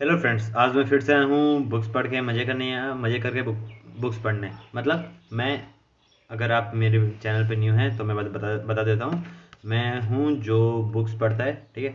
Hello friends, आज मैं फिर से आया हूँ बुक्स पढ़ के मज़े करने या मज़े करके बुक्स पढ़ने। मतलब मैं, अगर आप मेरे चैनल पे न्यू हैं तो मैं बता देता हूँ। मैं हूँ जो बुक्स पढ़ता है, ठीक है,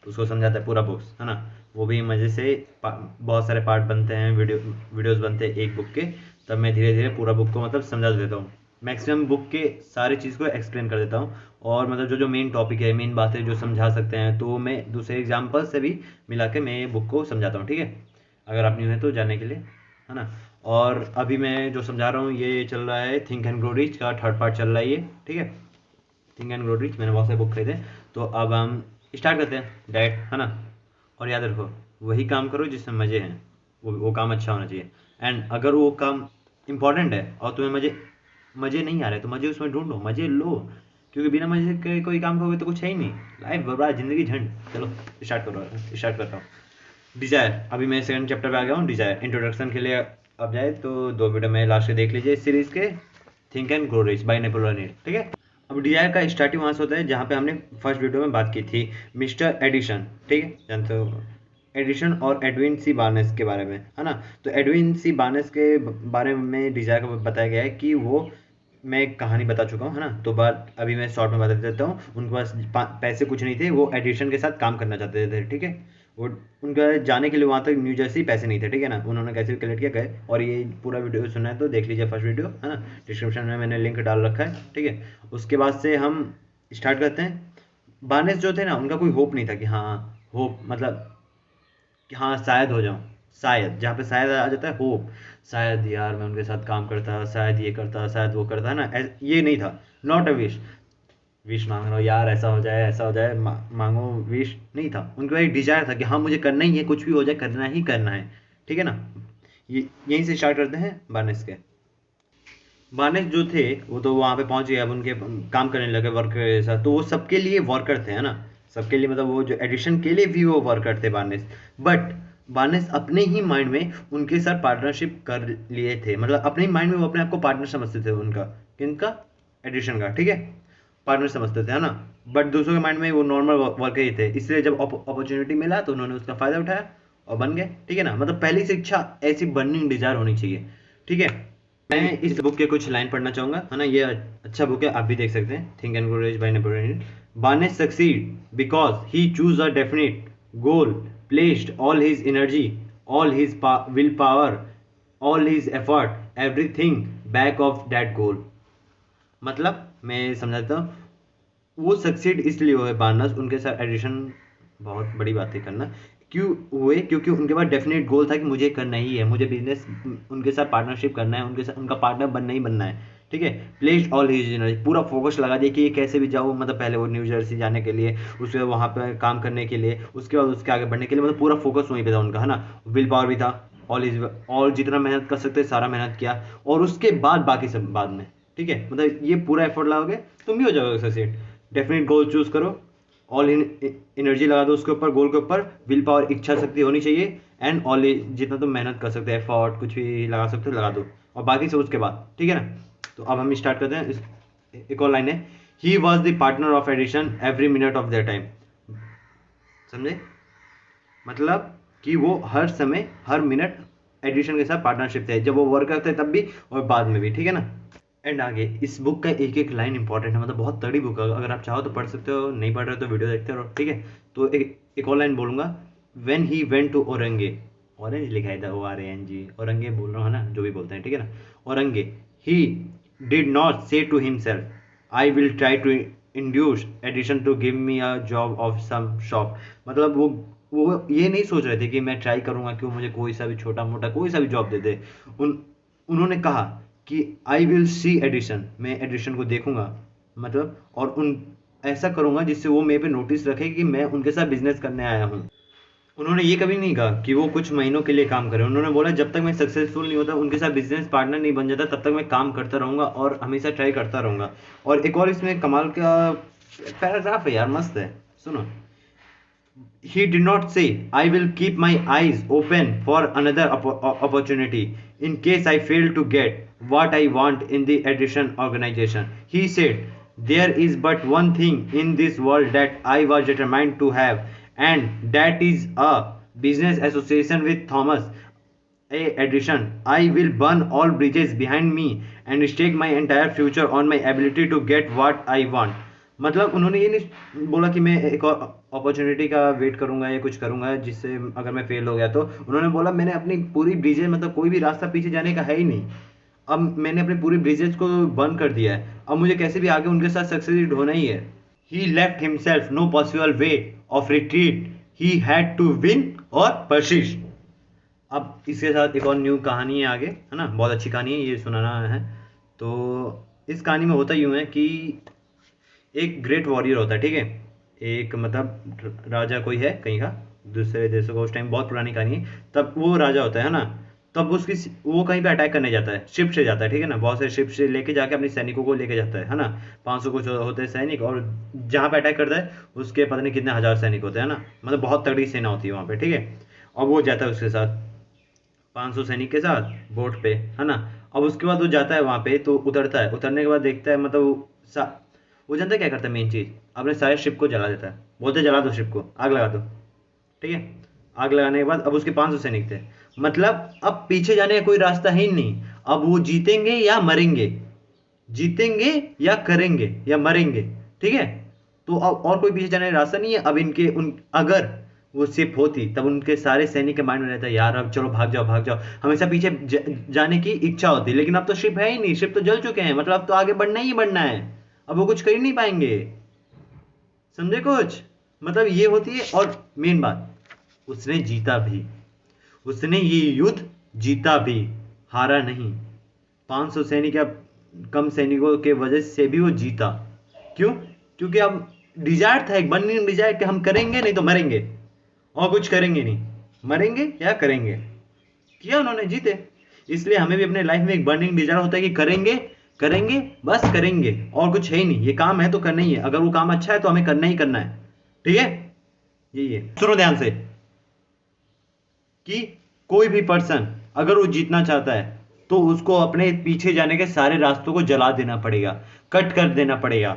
उसको समझाता है पूरा बुक्स, है ना। वो भी मज़े से बहुत सारे पार्ट बनते हैं, वीडियोस बनते हैं एक बुक के। तब मैं धीरे धीरे पूरा बुक को मतलब समझा देता हूँ। मैक्सिमम बुक के सारी चीज़ को एक्सप्लेन कर देता हूँ। और मतलब जो जो मेन टॉपिक है, मेन बातें जो समझा सकते हैं, तो मैं दूसरे एग्जाम्पल से भी मिला के मैं ये बुक को समझाता हूँ, ठीक है। अगर आप न्यू हैं तो जानने के लिए, है ना। और अभी मैं जो समझा रहा हूँ ये चल रहा है थिंक एंड ग्रो रिच का थर्ड पार्ट चल रहा है ये, ठीक है। थिंक एंड ग्रो रिच मैंने बहुत सारे बुक खरीदे। तो अब हम स्टार्ट करते हैं डायरेक्ट, है ना। और याद रखो, वही काम करो जिसमें मज़े हैं। वो काम अच्छा होना चाहिए। एंड अगर वो काम इंपॉर्टेंट है और तुम्हें मज़े मज़े नहीं आ रहे तो मज़े उसमें ढूंढो, मज़े लो। क्योंकि बिना मज़े के कोई काम करोगे तो कुछ है ही नहीं। लाइफ बर्बाद, ज़िंदगी झंड। चलो स्टार्ट करता हूँ। डिजायर, अभी मैं सेकंड चैप्टर पे आ गया हूँ। डिजायर इंट्रोडक्शन के लिए अब जाए तो दो वीडियो में लास्ट के देख लीजिए इस सीरीज के, think and grow rich by Napoleon Hill, ठीक है। अब डिजायर का स्टार्टिंग वहां से होता है जहाँ पे हमने फर्स्ट वीडियो में बात की थी, मिस्टर एडिशन, ठीक है, जानते हो एडिशन और एडविन सी बार्नेस के बारे में, है ना। तो एडविन सी बार्नेस के बारे में डिजायर का बताया गया है कि वो, मैं एक कहानी बता चुका हूँ, है ना। तो बात अभी मैं शॉर्ट में बता देता हूँ। उनके पास पैसे कुछ नहीं थे, वो एडिशन के साथ काम करना चाहते थे, ठीक है। वो, उनका जाने के लिए वहाँ तक न्यू जर्सी पैसे नहीं थे, ठीक है ना। उन्होंने कैसे भी कलेक्ट किया गए। और ये पूरा वीडियो सुनना है तो देख लीजिए फर्स्ट वीडियो, है ना। डिस्क्रिप्शन में मैंने लिंक डाल रखा है, ठीक है। उसके बाद से हम स्टार्ट करते हैं। बार्नेस जो थे ना, उनका कोई होप नहीं था कि हाँ, होप मतलब कि हाँ शायद हो जाऊँ। शायद, जहाँ पे शायद आ जाता है होप, शायद यार मैं उनके साथ काम करता, शायद ये करता, शायद वो करता, है ना। ये नहीं था। नॉट अ विश, विश मांग रहा हूँ यार ऐसा हो जाए ऐसा हो जाए, मांगो विश नहीं था। उनका एक डिजायर था कि हाँ मुझे करना ही है, कुछ भी हो जाए करना ही करना है, ठीक है ना। ये यहीं से स्टार्ट करते हैं बार्नेस के। बार्नेस जो थे वो तो वहाँ पे पहुंच गए, अब उनके काम करने लगे वर्कर के साथ। तो वो सबके लिए वर्कर थे, है ना। सबके लिए, मतलब वो जो एडिशन के लिए भी वो वर्कर थे बार्नेस। बट बार्नेस अपने ही माइंड में उनके साथ पार्टनरशिप कर लिए थे। मतलब अपने ही माइंड में वो अपने आप को पार्टनर समझते थे उनका, किनका, एडिशन का, ठीक है। पार्टनर समझते थे, है ना। बट दूसरों के माइंड में वो नॉर्मल वर्कर ही थे। इसलिए जब अपॉर्चुनिटी मिला तो उन्होंने उसका फायदा उठाया और बन गए, ठीक है ना। मतलब पहली से इच्छा ऐसी बर्निंग डिजायर होनी चाहिए, ठीक है। मैं इस बुक के कुछ लाइन पढ़ना चाहूंगा, है ना। ये अच्छा बुक है, आप भी देख सकते हैं, think and grow rich by Napoleon Hill. Baldness succeed because he choose a definite goal, placed all his energy, all his will power, all his effort, everything back of that goal. मतलब मैं समझाता हूँ, वो succeed इसलिए हुए Barnes, उनके साथ addition, बहुत बड़ी बातें करना क्यों हुए, क्योंकि उनके पास डेफिनेट गोल था कि मुझे करना ही है, मुझे बिजनेस उनके साथ पार्टनरशिप करना है, उनके साथ उनका पार्टनर बनना ही बनना है, ठीक है। प्लेस्ड ऑल हिज एनर्जी, पूरा फोकस लगा दिया कि ये कैसे भी जाओ। मतलब पहले वो न्यू जर्सी जाने के लिए, उसके बाद वहाँ पे काम करने के लिए, उसके बाद उसके आगे बढ़ने के लिए, मतलब पूरा फोकस वहीं पे था उनका, है ना। विल पावर भी था, ऑल इज, और जितना मेहनत कर सकते सारा मेहनत किया। और उसके बाद बाकी सब बाद में, ठीक है। मतलब ये पूरा एफर्ट लगाओगे तुम भी हो जाओगे सक्सेस। डेफिनेट गोल चूज करो, ऑल इन एनर्जी लगा दो उसके ऊपर, गोल के ऊपर। विल पावर, इच्छा शक्ति होनी चाहिए। एंड ऑल, जितना तुम मेहनत कर सकते हो, एफर्ट कुछ भी लगा सकते हो लगा दो। और बाकी सब उसके बाद, ठीक है ना। तो अब हम स्टार्ट करते हैं एक और लाइन है, he was the partner of Edison every minute of their time. समझे, मतलब कि वो हर समय हर मिनट एडिशन के साथ पार्टनरशिप थे, जब वो वर्क करते तब भी और बाद में भी, ठीक है ना। एंड आगे इस बुक का एक एक लाइन इंपॉर्टेंट है, मतलब बहुत तगड़ी बुक है। अगर आप चाहो तो पढ़ सकते हो, नहीं पढ़ रहे हो तो वीडियो देखते रहो, ठीक है। तो एक और लाइन बोलूंगा, when he went to orange, orange लिखा है था, ORANG, औरंगे बोल रहा हूँ, है ना, जो भी बोलते हैं, ठीक है ना। औरंगे, he did not say to himself, I will try to induce Edison to give me a job of some shop. मतलब वो ये नहीं सोच रहे थे कि मैं ट्राई करूंगा कि वो मुझे कोई सा भी छोटा मोटा कोई सा भी जॉब दे दे। उन्होंने कहा कि आई विल सी एडिशन, मैं एडिशन को देखूंगा, मतलब, और उन ऐसा करूंगा जिससे वो मेरे पे नोटिस रखे कि मैं उनके साथ बिजनेस करने आया हूँ। उन्होंने ये कभी नहीं कहा कि वो कुछ महीनों के लिए काम करे। उन्होंने बोला जब तक मैं सक्सेसफुल नहीं होता, उनके साथ बिजनेस पार्टनर नहीं बन जाता, तब तक मैं काम करता रहूंगा और हमेशा ट्राई करता रहूंगा। और एक और इसमें कमाल का पैराग्राफ है यार, मस्त है, सुनो। He did not say, I will keep my eyes open for another opportunity in case I fail to get what I want in the edition organization. He said, there is but one thing in this world that I was determined to have, and that is a business association with Thomas A. Edison. I will burn all bridges behind me and stake my entire future on my ability to get what I want. मतलब उन्होंने ये नहीं बोला कि मैं एक और opportunity का वेट करूंगा या कुछ करूंगा जिससे अगर मैं फेल हो गया तो उन्होंने बोला मैंने अपनी पूरी ब्रिजेज मतलब कोई भी रास्ता पीछे जाने का है ही नहीं, अब मैंने अपनी पूरी ब्रिजेज को बर्न कर दिया है, अब मुझे कैसे भी आगे उनके साथ सक्सेसफुल होना ही है. He left himself no possible way of retreat, he had to win or persist. अब इसके साथ एक और न्यू कहानी है आगे, है ना, बहुत अच्छी कहानी है, ये सुनाना है. तो इस कहानी में होता यूँ है कि एक ग्रेट वॉरियर होता है, ठीक है, एक मतलब राजा कोई है कहीं का दूसरे देशों का, उस टाइम बहुत पुरानी कहानी है, तब वो राजा होता है ना, तब उसकी वो कहीं पे अटैक करने जाता है, शिप से जाता है, ठीक है ना, बहुत सारे शिप से लेके जाके अपने सैनिकों को लेके जाता है ना, 500 कुछ होते हैं सैनिक, और जहाँ पे अटैक करता है उसके पता नहीं कितने हजार सैनिक होते हैं ना, मतलब बहुत तगड़ी सेना होती है वहाँ पे, ठीक है. और वो जाता है उसके साथ 500 सैनिक के साथ बोट पे, है ना. अब उसके बाद वो जाता है वहाँ पे, तो उतरता है, उतरने के बाद देखता है मतलब वो जानता है क्या करता है, मेन चीज़ अपने सारे शिप को जला देता है, बोलते जला दो शिप को, आग लगा दो, ठीक है. आग लगाने के बाद अब उसके 500 सैनिक थे, मतलब अब पीछे जाने का कोई रास्ता है ही नहीं, अब वो जीतेंगे या मरेंगे, जीतेंगे या करेंगे या मरेंगे, ठीक है. तो अब और कोई पीछे जाने का रास्ता नहीं है. अब इनके उन अगर वो शिप होती तब उनके सारे सैनिक के माइंड में रहता है यार अब चलो भाग जाओ भाग जाओ, हमेशा पीछे जाने की इच्छा होती, लेकिन अब तो शिप है ही नहीं, शिप तो जल चुके हैं, मतलब अब तो आगे बढ़ना ही बढ़ना है, अब वो कुछ कर ही नहीं पाएंगे, समझे कुछ, मतलब ये होती है. और मेन बात, उसने जीता भी, उसने ये युद्ध जीता भी, हारा नहीं. 500 सैनिक या कम सैनिकों के वजह से भी वो जीता. क्यों? क्योंकि अब डिजायर था, एक बर्निंग डिजायर कि हम करेंगे नहीं तो मरेंगे, और कुछ करेंगे नहीं, मरेंगे या करेंगे, किया उन्होंने, जीते. इसलिए हमें भी अपने लाइफ में एक बर्निंग डिजायर होता है कि करेंगे करेंगे बस करेंगे, और कुछ है ही नहीं, ये काम है तो करना ही है, अगर वो काम अच्छा है तो हमें करना ही करना है, ठीक है. यही है, सुनो ध्यान से कि कोई भी पर्सन अगर वो जीतना चाहता है तो उसको अपने पीछे जाने के सारे रास्तों को जला देना पड़ेगा, कट कर देना पड़ेगा.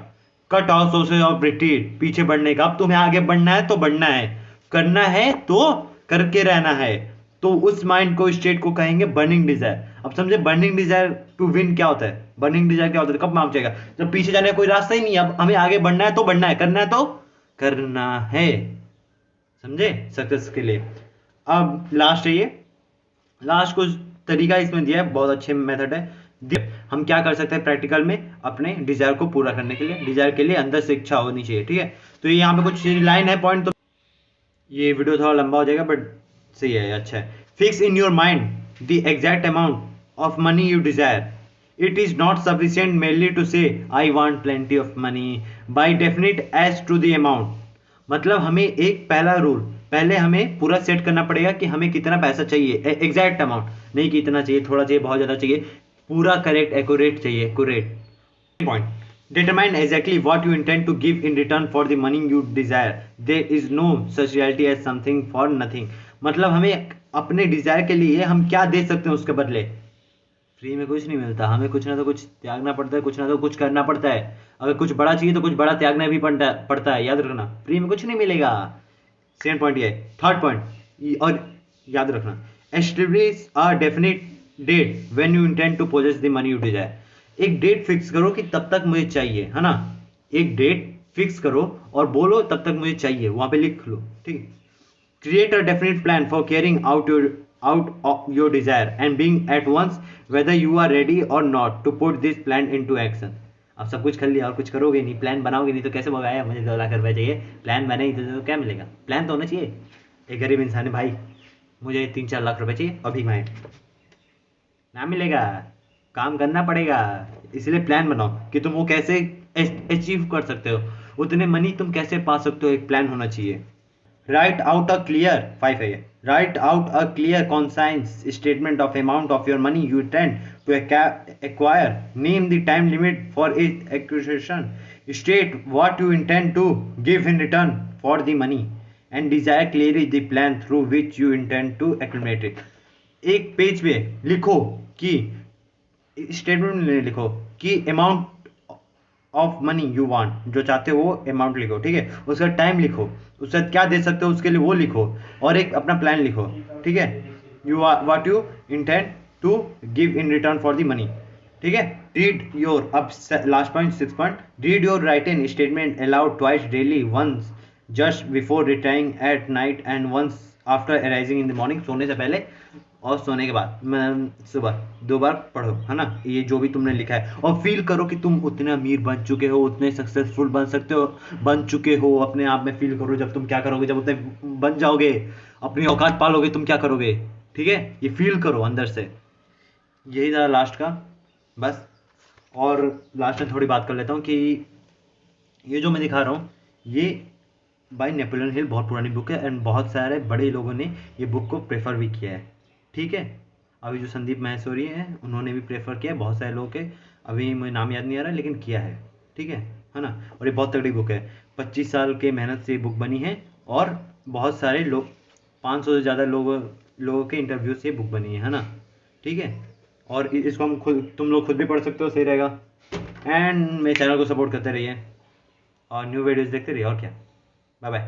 Cut off sources of retreat, पीछे बढ़ने का. अब तुम्हें आगे बढ़ना है तो बढ़ना है, करना है तो करके रहना है. तो उस माइंड को, स्टेट को कहेंगे बर्निंग डिजायर. अब समझे बर्निंग डिजायर टू विन क्या होता है, बर्निंग डिजायर क्या होता है, कब माम जाएगा जब पीछे जाने का कोई रास्ता ही नहीं है, अब हमें आगे बढ़ना है तो बढ़ना है, करना है तो करना है, समझे, सक्सेस के लिए. अब लास्ट है ये, लास्ट कुछ तरीका इसमें दिया है, बहुत अच्छे मेथड है. हम क्या कर सकते हैं प्रैक्टिकल में अपने डिजायर को पूरा करने के लिए, डिजायर के लिए अंदर से इच्छा होनी चाहिए, ठीक है. तो ये यहाँ पे कुछ लाइन है पॉइंट, तो ये वीडियो थोड़ा लंबा हो जाएगा बट सही है, अच्छा है. Fix in your mind the exact amount of money you desire. It is not sufficient merely to say I want plenty of money by definite as to the amount. मतलब हमें एक पहला रूल, पहले हमें पूरा सेट करना पड़ेगा कि हमें कितना पैसा चाहिए, एग्जैक्ट अमाउंट नहीं कि इतना चाहिए थोड़ा चाहिए बहुत ज़्यादा चाहिए, पूरा करेक्ट एक्यूरेट चाहिए, accurate point. Determine exactly what you intend to give in return for the money you desire. There is no such reality as something for nothing. मतलब हमें अपने डिजायर के लिए हम क्या दे सकते हैं उसके बदले. फ्री में कुछ नहीं मिलता, हमें कुछ ना तो कुछ त्यागना पड़ता है, कुछ ना तो कुछ करना पड़ता है. अगर कुछ बड़ा चाहिए तो कुछ बड़ा त्यागना भी पड़ता है, याद रखना, फ्री में कुछ नहीं मिलेगा. सेकंड पॉइंट ये. थर्ड पॉइंट, और याद रखना, establish a definite date when you intend to possess the money you desire. एक डेट फिक्स करो कि तब तक मुझे चाहिए, है ना, एक डेट फिक्स करो और बोलो तब तक मुझे चाहिए, वहां पे लिख लो, ठीक है. Create a definite plan for carrying out your desire and being at once whether you are ready or not to put this plan into action. अब सब कुछ कर लिया और कुछ करोगे नहीं, प्लान बनाओगे नहीं तो कैसे मंगाया, मुझे 2 लाख रुपए चाहिए, प्लान बने ही तो क्या मिलेगा, प्लान तो होना चाहिए. एक गरीब इंसान है भाई, मुझे 3-4 लाख रुपए चाहिए अभी मैं, ना मिलेगा, काम करना पड़ेगा. इसलिए प्लान बनाओ कि तुम वो कैसे अचीव कर सकते हो, उतने मनी तुम कैसे पा सकते हो, एक प्लान होना चाहिए. Write out a clear 5 है ये. Write out a clear concise statement of amount of your money you intend to acquire. Name the time limit for its acquisition. State what you intend to give in return for the money and desire clearly the plan through which you intend to accumulate it. एक page पे लिखो कि statement में लिखो कि amount of money you want, जो चाहते हो वो अमाउंट लिखो, ठीक है। उसका टाइम लिखो, उससे क्या दे सकते हो उसके लिए वो लिखो, और एक अपना प्लान लिखो, ठीक है। You what you intend to give in return for the money, ठीक है। रीड योर, अब last point 6 point, read your writing statement aloud twice daily, once just before retiring at night and once after arising in the morning, सोने से पहले और सोने के बाद, सुबह 2 बार पढ़ो, है ना, ये जो भी तुमने लिखा है। और फील करो कि तुम उतने अमीर बन चुके हो, उतने सक्सेसफुल बन सकते हो, बन चुके हो, अपने आप में फील करो जब तुम क्या करोगे, जब उतने बन जाओगे, अपनी औकात पालोगे, तुम क्या करोगे, ठीक है। ये फील करो अंदर से। यही था लास्ट का, बस। और लास्ट में थोड़ी बात कर लेता हूँ कि ये जो मैं दिखा रहा हूँ, ये बाय नेपोलियन हिल, बहुत पुरानी बुक है, एंड बहुत सारे बड़े लोगों ने ये बुक को प्रेफर भी किया है, ठीक है। अभी जो संदीप माहेश्वरी हैं उन्होंने भी प्रेफर किया है, बहुत सारे लोगों के, अभी मुझे नाम याद नहीं आ रहा लेकिन किया है, ठीक है ना। और ये बहुत तगड़ी बुक है, 25 साल के मेहनत से ये बुक बनी है, और बहुत सारे लोग, 500 से ज़्यादा लोगों के इंटरव्यू से ये बुक बनी है ना, ठीक है। और इसको हम खुद, तुम लोग खुद भी पढ़ सकते हो, सही रहेगा। एंड मेरे चैनल को सपोर्ट करते रहिए और न्यू वीडियोज़ देखते रहिए, और क्या। Bye bye.